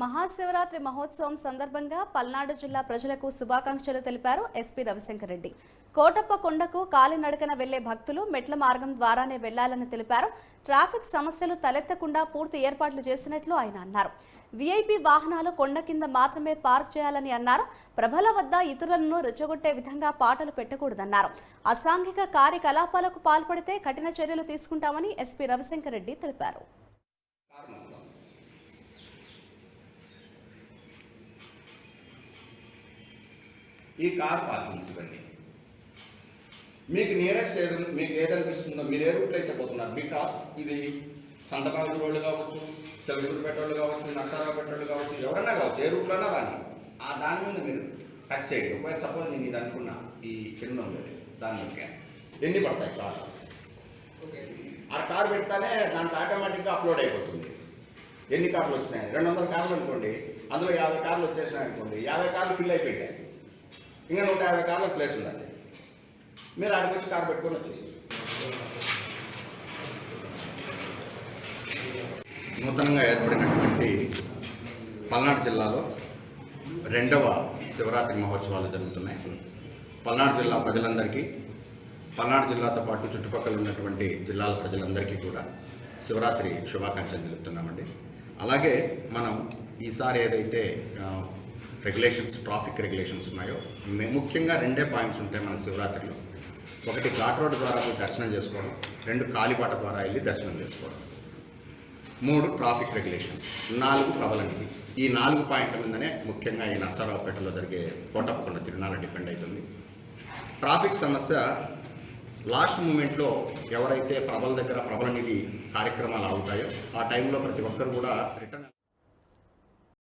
మహాశివరాత్రి మహోత్సవం సందర్భంగా పల్నాడు జిల్లా ప్రజలకు శుభాకాంక్షలు తెలిపారు ఎస్పీ రవిశంకర్ రెడ్డి. కోటప్ప కొండకు కాలినడకన వెళ్లే భక్తులు మెట్ల మార్గం ద్వారానే వెళ్లాలని తెలిపారు. ట్రాఫిక్ సమస్యలు తలెత్తకుండా పూర్తి ఏర్పాట్లు చేసినట్లు ఆయన అన్నారు. వీఐపీ వాహనాలు కొండ కింద మాత్రమే పార్క్ చేయాలని అన్నారు. ప్రభల వద్ద ఇతరులను రెచ్చగొట్టే విధంగా పాటలు పెట్టకూడదన్నారు. అసాంఘిక కార్యకలాపాలకు పాల్పడితే కఠిన చర్యలు తీసుకుంటామని ఎస్పీ రవిశంకర్ రెడ్డి తెలిపారు. ఈ కార్ పార్కింగ్స్ ఇవ్వండి. మీకు నియరెస్ట్ మీకు ఏదనిపిస్తుందో మీరు ఏ రూట్లో అయితే పోతున్నారు. బికాస్ ఇది సంతకాల రోడ్లు కావచ్చు, చెలుగురు పెట్రోల్ కావచ్చు, నక్సరా పెట్రోల్ కావచ్చు, ఎవరైనా కావచ్చు, ఏ రూట్లోనా కానీ దాని మీద మీరు టచ్ చేయండి. ఒకవేళ సపోజ్ నేను ఇది అనుకున్నా, ఈ కింద ఉండేది దాని యొక్క ఎన్ని పడతాయి కార్లు, ఆ కార్ పెడితేనే దాంట్లో ఆటోమేటిక్గా అప్లోడ్ అయిపోతుంది. ఎన్ని కార్లు వచ్చినాయి, 200 కార్లు అనుకోండి, అందులో 50 కార్లు వచ్చేసినాయి అనుకోండి, 50 కార్లు ఫిల్ అయిపోయాయి. ఇంకా 150 కార్లకు ప్లేస్ ఉండాలి. మీరు ఆడికి వచ్చి కారు పెట్టుకొని వచ్చేయచ్చు. నూతనంగా ఏర్పడినటువంటి పల్నాడు జిల్లాలో 2వ శివరాత్రి మహోత్సవాలు జరుగుతున్నాయి. పల్నాడు జిల్లా ప్రజలందరికీ, పల్నాడు జిల్లాతో పాటు చుట్టుపక్కల ఉన్నటువంటి జిల్లాల ప్రజలందరికీ కూడా శివరాత్రి శుభాకాంక్షలు తెలుపుతున్నామండి. అలాగే మనం ఈసారి ఏదైతే రెగ్యులేషన్స్, ట్రాఫిక్ రెగ్యులేషన్స్ ఉన్నాయో ముఖ్యంగా 2 పాయింట్స్ ఉంటాయి మన శివరాత్రిలో. 1 ఘాట్ రోడ్డు ద్వారా దర్శనం చేసుకోవడం, 2 కాలిబాట ద్వారా వెళ్ళి దర్శనం చేసుకోవడం, 3 ట్రాఫిక్ రెగ్యులేషన్, 4 ప్రబలనిధి. ఈ 4 పాయింట్ల మీదనే ముఖ్యంగా ఈ నర్సరావుపేటలో జరిగే కోటప్ప కొండ తిరునాళ్ళ డిపెండ్ అవుతుంది. ట్రాఫిక్ సమస్య లాస్ట్ మూమెంట్లో ఎవరైతే ప్రబల దగ్గర ప్రబలనిధి కార్యక్రమాలు అవుతాయో ఆ టైంలో ప్రతి ఒక్కరు కూడా రిటర్న్